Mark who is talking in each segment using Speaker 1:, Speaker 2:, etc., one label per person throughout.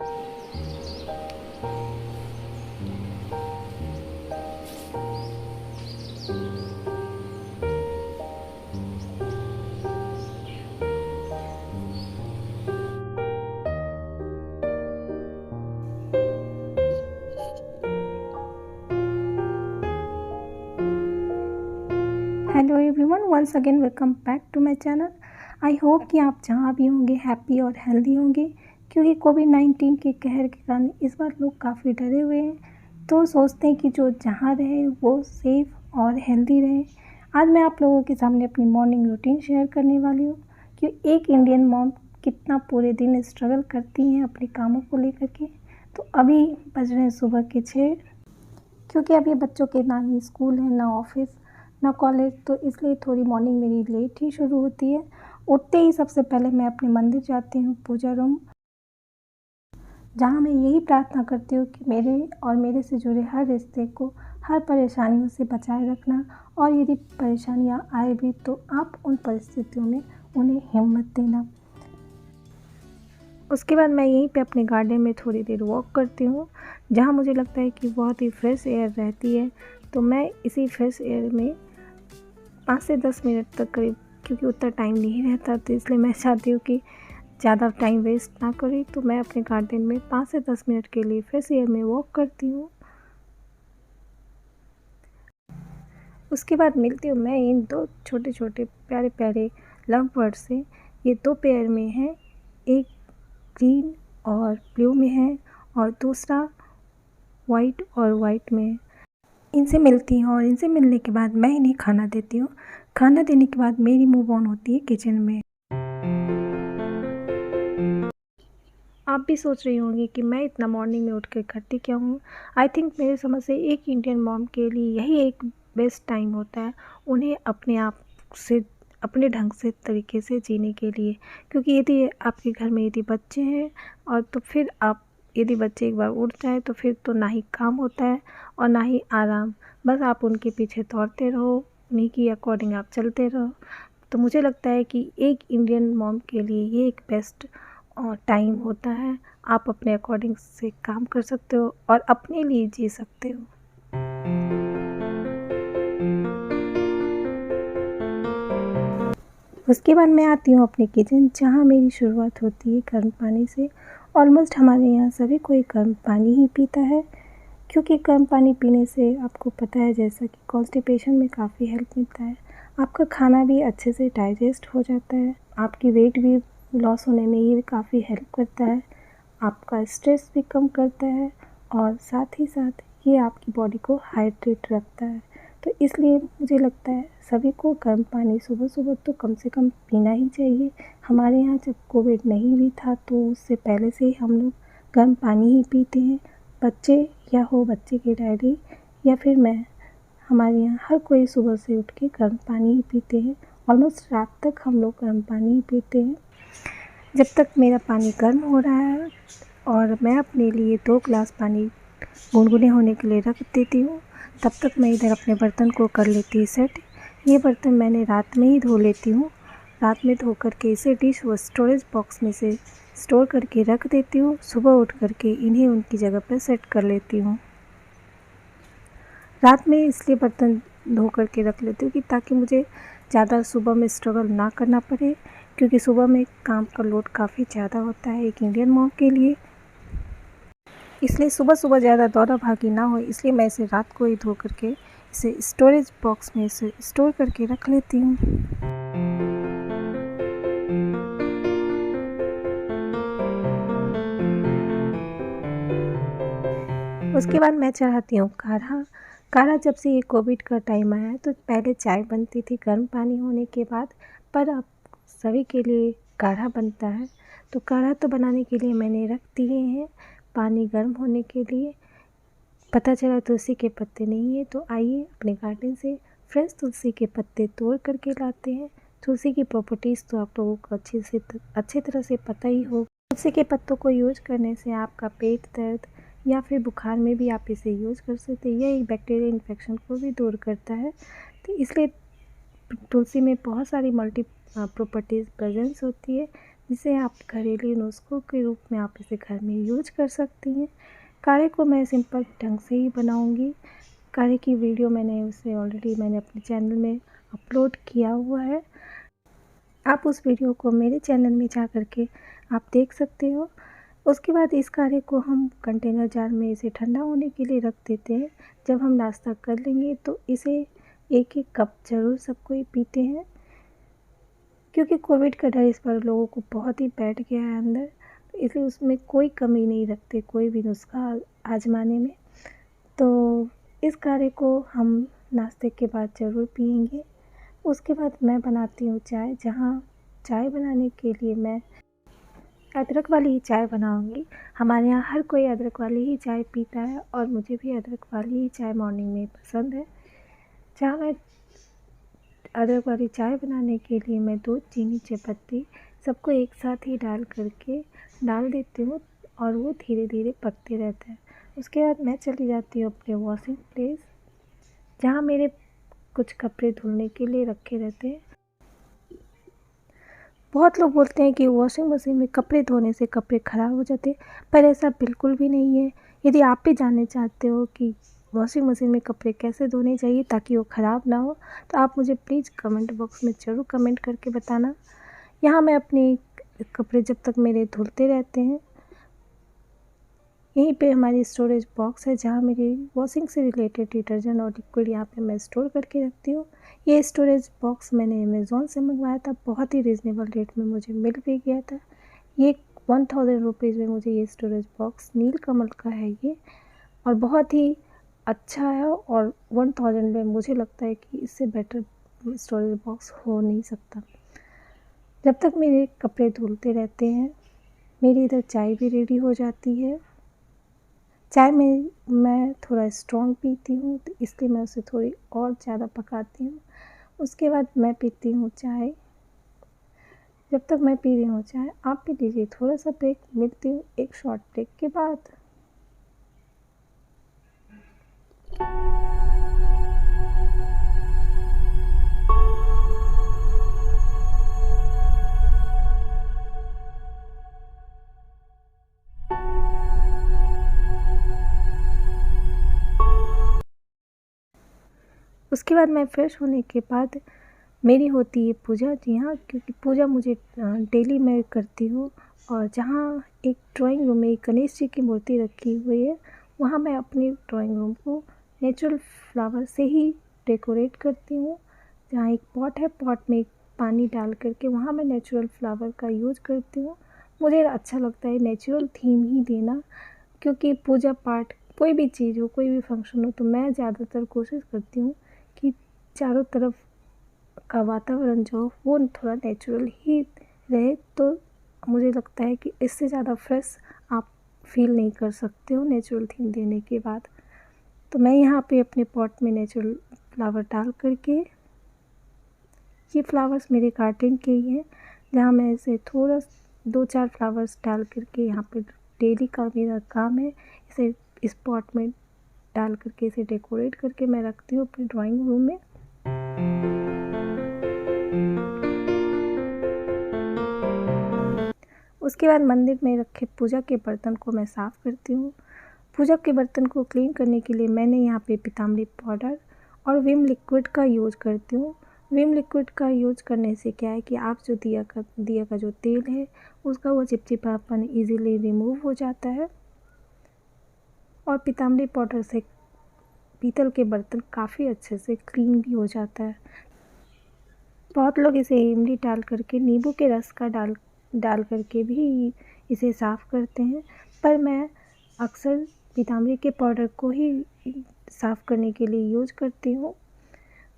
Speaker 1: Hello everyone, once again welcome back to my channel. I hope कि आप जहाँ भी होंगे हैप्पी और हेल्दी होंगे, क्योंकि कोविड-19 के कहर के कारण इस बार लोग काफ़ी डरे हुए हैं। तो सोचते हैं कि जो जहाँ रहे वो सेफ़ और हेल्दी रहे। आज मैं आप लोगों के सामने अपनी मॉर्निंग रूटीन शेयर करने वाली हूँ कि एक इंडियन मॉम कितना पूरे दिन स्ट्रगल करती हैं अपने कामों को लेकर के। तो अभी बज रहे हैं सुबह के 6, क्योंकि अभी बच्चों के ना ही स्कूल है, ना ऑफिस, ना कॉलेज, तो इसलिए थोड़ी मॉर्निंग मेरी लेट ही शुरू होती है। उठते ही सबसे पहले मैं अपने मंदिर जाती हूँ, पूजा रूम, जहाँ मैं यही प्रार्थना करती हूँ कि मेरे और मेरे से जुड़े हर रिश्ते को हर परेशानियों से बचाए रखना, और यदि परेशानियाँ आए भी तो आप उन परिस्थितियों में उन्हें हिम्मत देना। उसके बाद मैं यहीं पे अपने गार्डन में थोड़ी देर वॉक करती हूँ, जहाँ मुझे लगता है कि बहुत ही फ्रेश एयर रहती है। तो मैं इसी फ्रेश एयर में 5 से 10 मिनट तक करीब, क्योंकि उतना टाइम नहीं रहता तो इसलिए मैं चाहती हूँ कि ज़्यादा टाइम वेस्ट ना करें, तो मैं अपने गार्डन में 5 से 10 मिनट के लिए फ्रेश एयर में वॉक करती हूँ। उसके बाद मिलती हूँ मैं इन दो छोटे छोटे प्यारे प्यारे लव बर्ड से। ये दो पेयर में हैं, एक ग्रीन और ब्लू में है और दूसरा वाइट और वाइट में है। इनसे मिलती हूँ और इनसे मिलने के बाद मैं इन्हें खाना देती हूँ। खाना देने के बाद मेरी मूव ऑन होती है किचन में। आप भी सोच रही होंगी कि मैं इतना मॉर्निंग में उठ कर करती क्या हूँ। आई थिंक मेरे समझ से एक इंडियन मॉम के लिए यही एक बेस्ट टाइम होता है, उन्हें अपने आप से अपने ढंग से तरीके से जीने के लिए। क्योंकि यदि आपके घर में यदि बच्चे हैं और तो फिर आप, यदि बच्चे एक बार उठ जाए तो फिर तो ना ही काम होता है और ना ही आराम, बस आप उनके पीछे दौड़ते रहो, उन्हीं की अकॉर्डिंग आप चलते रहो। तो मुझे लगता है कि एक इंडियन मॉम के लिए ये एक बेस्ट टाइम होता है। आप अपने अकॉर्डिंग से काम कर सकते हो और अपने लिए जी सकते हो। उसके बाद मैं आती हूँ अपने किचन, जहाँ मेरी शुरुआत होती है गर्म पानी से। ऑलमोस्ट हमारे यहाँ सभी कोई गर्म पानी ही पीता है, क्योंकि गर्म पानी पीने से आपको पता है जैसा कि कॉन्स्टिपेशन में काफ़ी हेल्प मिलता है। आपका खाना भी अच्छे से डाइजेस्ट हो जाता है, आपकी वेट भी लॉस होने में ये भी काफ़ी हेल्प करता है, आपका स्ट्रेस भी कम करता है और साथ ही साथ ये आपकी बॉडी को हाइड्रेट रखता है। तो इसलिए मुझे लगता है सभी को गर्म पानी सुबह सुबह तो कम से कम पीना ही चाहिए। हमारे यहाँ जब कोविड नहीं भी था तो उससे पहले से ही हम लोग गर्म पानी ही पीते हैं। बच्चे या हो बच्चे के डैडी या फिर मैं, हमारे यहाँ हर कोई सुबह से उठ के गर्म पानी ही पीते हैं। ऑलमोस्ट रात तक हम लोग गर्म पानी ही पीते हैं। जब तक मेरा पानी गर्म हो रहा है और मैं अपने लिए 2 ग्लास पानी गुनगुने होने के लिए रख देती हूँ, तब तक मैं इधर अपने बर्तन को कर लेती हूँ सेट। ये बर्तन मैंने रात में ही धो लेती हूँ। रात में धो करके इसे डिश व स्टोरेज बॉक्स में से स्टोर करके रख देती हूँ। सुबह उठ करके इन्हें उनकी जगह पर सेट कर लेती हूँ। रात में इसलिए बर्तन धो करके रख लेती हूँ कि ताकि मुझे ज़्यादा सुबह में स्ट्रगल ना करना पड़े, क्योंकि सुबह में काम का लोड काफ़ी ज़्यादा होता है एक इंडियन मॉम के लिए। इसलिए सुबह सुबह ज़्यादा दौड़ा भागी ना हो, इसलिए मैं इसे रात को ही धो करके इसे स्टोरेज बॉक्स में इसे स्टोर करके रख लेती हूँ। उसके बाद मैं चढ़ाती हूँ काढ़ा। काढ़ा जब से ये कोविड का टाइम आया है तो पहले चाय बनती थी गर्म पानी होने के बाद, पर अब सभी के लिए काढ़ा बनता है। तो काढ़ा तो बनाने के लिए मैंने रख दिए हैं पानी गर्म होने के लिए। पता चला तुलसी के पत्ते नहीं है, तो आइए अपने गार्डन से फ्रेश तुलसी के पत्ते तोड़ करके लाते हैं। तुलसी की प्रॉपर्टीज़ तो आप लोगों को अच्छी तरह से पता ही होगा। तुलसी के पत्तों को यूज करने से आपका पेट दर्द या फिर बुखार में भी आप इसे यूज कर सकते हैं। यह एक बैक्टीरियल इन्फेक्शन को भी दूर करता है। तो इसलिए तुलसी में बहुत सारी मल्टी प्रॉपर्टीज़ प्रेजेंस होती है, जिसे आप घरेलू नुस्खों के रूप में आप इसे घर में यूज कर सकती हैं। काढ़े को मैं सिंपल ढंग से ही बनाऊंगी। काढ़े की वीडियो मैंने अपने चैनल में अपलोड किया हुआ है। आप उस वीडियो को मेरे चैनल में जा कर के आप देख सकते हो। उसके बाद इस काढ़े को हम कंटेनर जार में इसे ठंडा होने के लिए रख देते हैं। जब हम नाश्ता कर लेंगे तो इसे एक एक कप ज़रूर सब कोई पीते हैं, क्योंकि कोविड का डर इस पर लोगों को बहुत ही बैठ गया है अंदर, तो इसलिए उसमें कोई कमी नहीं रखते कोई भी नुस्खा आजमाने में। तो इस काढ़े को हम नाश्ते के बाद ज़रूर पिएंगे। उसके बाद मैं बनाती हूँ चाय, जहाँ चाय बनाने के लिए मैं अदरक वाली ही चाय बनाऊंगी। हमारे यहाँ हर कोई अदरक वाली ही चाय पीता है और मुझे भी अदरक वाली ही चाय मॉर्निंग में पसंद है। जहाँ मैं अदरक वाली चाय बनाने के लिए मैं दूध, चीनी, चायपत्ती सबको एक साथ ही डाल देती हूँ और वो धीरे धीरे पकते रहता है। उसके बाद मैं चली जाती हूँ अपने वॉशिंग प्लेस, जहाँ मेरे कुछ कपड़े धुलने के लिए रखे रहते हैं। बहुत लोग बोलते हैं कि वॉशिंग मशीन में कपड़े धोने से कपड़े ख़राब हो जाते हैं, पर ऐसा बिल्कुल भी नहीं है। यदि आप भी जानना चाहते हो कि वॉशिंग मशीन में कपड़े कैसे धोने चाहिए ताकि वो ख़राब ना हो, तो आप मुझे प्लीज़ कमेंट बॉक्स में ज़रूर कमेंट करके बताना। यहाँ मैं अपने कपड़े जब तक मेरे धुलते रहते हैं, यहीं पे हमारी स्टोरेज बॉक्स है, जहाँ मेरी वॉशिंग से रिलेटेड डिटर्जेंट और लिक्विड यहाँ पे मैं स्टोर करके रखती हूँ। ये स्टोरेज बॉक्स मैंने अमेज़ॉन से मंगवाया था, बहुत ही रीज़नेबल रेट में मुझे मिल भी गया था। ये 1000 रुपीज़ में मुझे ये स्टोरेज बॉक्स नीलकमल का है ये, और बहुत ही अच्छा है। और 1000 में मुझे लगता है कि इससे बेटर स्टोरेज बॉक्स हो नहीं सकता। जब तक मेरे कपड़े धुलते रहते हैं, मेरी इधर चाय भी रेडी हो जाती है। चाय में मैं थोड़ा स्ट्रॉन्ग पीती हूँ, तो इसलिए मैं उसे थोड़ी और ज़्यादा पकाती हूँ। उसके बाद मैं पीती हूँ चाय। जब तक मैं पी रही हूँ चाय, आप भी लीजिए थोड़ा सा ब्रेक। मिलती हूँ एक शॉर्ट ब्रेक के बाद। उसके बाद मैं फ्रेश होने के बाद मेरी होती है पूजा। जी हाँ, क्योंकि पूजा मुझे डेली मैं करती हूँ। और जहाँ एक ड्राइंग रूम में एक गणेश जी की मूर्ति रखी हुई है, वहाँ मैं अपनी ड्राइंग रूम को नेचुरल फ्लावर से ही डेकोरेट करती हूँ। जहाँ एक पॉट है, पॉट में पानी डाल करके वहाँ मैं नेचुरल फ्लावर का यूज़ करती हूँ। मुझे अच्छा लगता है नेचुरल थीम ही देना, क्योंकि पूजा पाठ कोई भी चीज़ हो, कोई भी फंक्शन हो, तो मैं ज़्यादातर कोशिश करती हूँ कि चारों तरफ का वातावरण जो हो वो थोड़ा नेचुरल ही रहे। तो मुझे लगता है कि इससे ज़्यादा फ्रेश आप फील नहीं कर सकते हो नेचुरल थीम देने के बाद। तो मैं यहाँ पे अपने पॉट में नेचुरल फ्लावर डाल करके, ये फ्लावर्स मेरे गार्डन के ही हैं, जहाँ मैं इसे थोड़ा 2-4 फ्लावर्स डाल करके, यहाँ पे डेली का मेरा काम है इसे इस पॉट में डाल करके इसे डेकोरेट करके मैं रखती हूँ अपने ड्राइंग रूम में। उसके बाद मंदिर में रखे पूजा के बर्तन को मैं साफ़ करती हूँ। पूजा के बर्तन को क्लीन करने के लिए मैंने यहाँ पे पीताम्बरी पाउडर और विम लिक्विड का यूज़ करती हूँ। विम लिक्विड का यूज़ करने से क्या है कि आप जो दिया का जो तेल है उसका वो चिपचिपापन ईज़िली रिमूव हो जाता है। और पीताम्बरी पाउडर से पीतल के बर्तन काफ़ी अच्छे से क्लीन भी हो जाता है। बहुत लोग इसे इमली डाल करके, नींबू के रस का डाल करके भी इसे साफ़ करते हैं, पर मैं अक्सर पीताम्बरी के पाउडर को ही साफ़ करने के लिए यूज़ करती हूँ।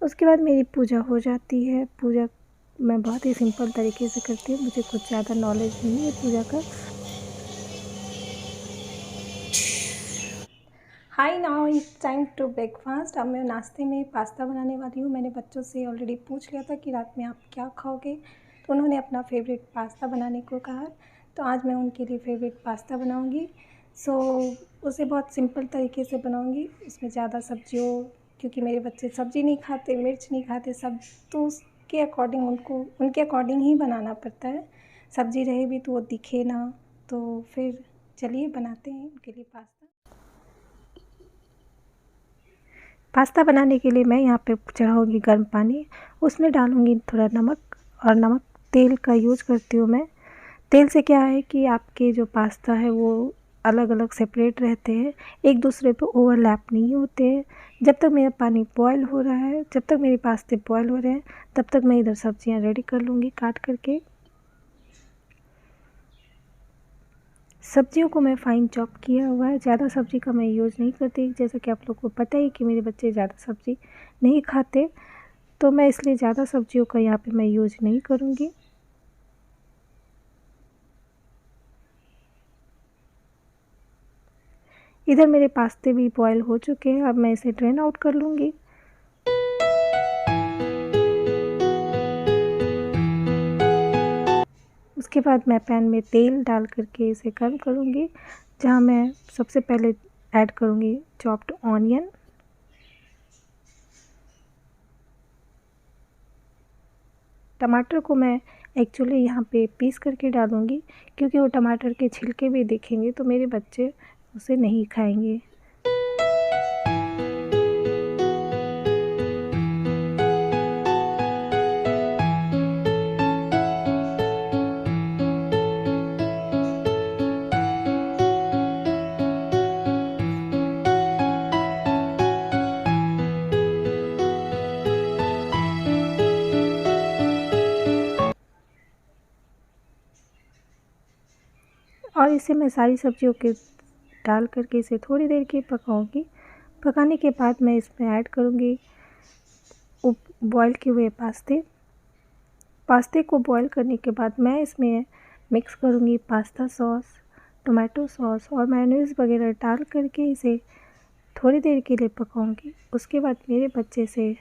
Speaker 1: उसके बाद मेरी पूजा हो जाती है। पूजा मैं बहुत ही सिंपल तरीके से करती हूँ, मुझे कुछ ज़्यादा नॉलेज नहीं है पूजा का। Hi, now it's time to breakfast. अब मैं नाश्ते में पास्ता बनाने वाली हूँ। मैंने बच्चों से ऑलरेडी पूछ लिया था कि रात में आप क्या खाओगे, तो उन्होंने अपना फेवरेट पास्ता बनाने को कहा, तो आज मैं उनके लिए फेवरेट पास्ता बनाऊँगी। उसे बहुत सिंपल तरीके से बनाऊँगी, उसमें ज़्यादा सब्जियों, क्योंकि मेरे बच्चे सब्ज़ी नहीं खाते, मिर्च नहीं खाते सब, तो उसके अकॉर्डिंग उनके अकॉर्डिंग ही बनाना पड़ता है। सब्ज़ी रहे भी तो वो दिखे ना, तो फिर चलिए बनाते हैं उनके लिए पास्ता। पास्ता बनाने के लिए मैं यहाँ पे चढ़ाऊँगी गर्म पानी, उसमें डालूँगी थोड़ा नमक, और नमक तेल का यूज़ करती हूँ मैं। तेल से क्या है कि आपके जो पास्ता है वो अलग अलग सेपरेट रहते हैं, एक दूसरे पे ओवरलैप नहीं होते हैं। जब तक मेरा पानी बॉयल हो रहा है, जब तक मेरे पास्ते बॉयल हो रहे हैं, तब तक मैं इधर सब्जियां रेडी कर लूँगी काट करके। सब्जियों को मैं फ़ाइन चॉप किया हुआ है, ज़्यादा सब्ज़ी का मैं यूज़ नहीं करती, जैसा कि आप लोग को पता ही कि मेरे बच्चे ज़्यादा सब्ज़ी नहीं खाते, तो मैं इसलिए ज़्यादा सब्जियों का यहाँ पे मैं यूज़ नहीं करूँगी। इधर मेरे पास्ते भी बॉयल हो चुके हैं, अब मैं इसे ड्रेन आउट कर लूँगी। उसके बाद मैं पैन में तेल डाल करके इसे गर्म करूँगी, जहाँ मैं सबसे पहले ऐड करूँगी चॉप्ड ऑनियन, टमाटर को मैं एक्चुअली यहाँ पे पीस करके डालूँगी, क्योंकि वो टमाटर के छिलके भी दिखेंगे तो मेरे बच्चे उसे नहीं खाएंगे। और इसे मैं सारी सब्जियों के डाल करके इसे थोड़ी देर के पकाऊंगी। पकाने के बाद मैं इसमें ऐड करूँगी बॉईल किए हुए पास्ते को बॉईल करने के बाद मैं इसमें मिक्स करूँगी पास्ता सॉस, टोमेटो सॉस और मेयोनीज़ वगैरह डाल करके इसे थोड़ी देर के लिए पकाऊंगी। उसके बाद मेरे बच्चे से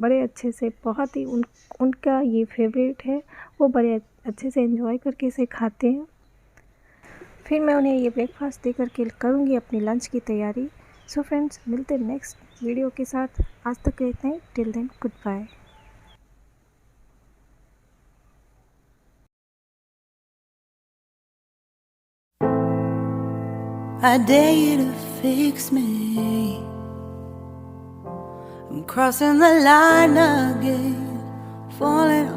Speaker 1: बड़े अच्छे से, बहुत ही उनका ये फेवरेट है, वो बड़े अच्छे से एंजॉय करके इसे खाते हैं। फिर मैं उन्हें ये ब्रेकफास्ट दे करके करूँगी अपनी लंच की तैयारी। सो फ्रेंड्स, मिलते हैं नेक्स्ट वीडियो के साथ। आज तक के इतना ही। Till then, good bye.
Speaker 2: I dare you to fix me. I'm crossing the line again, falling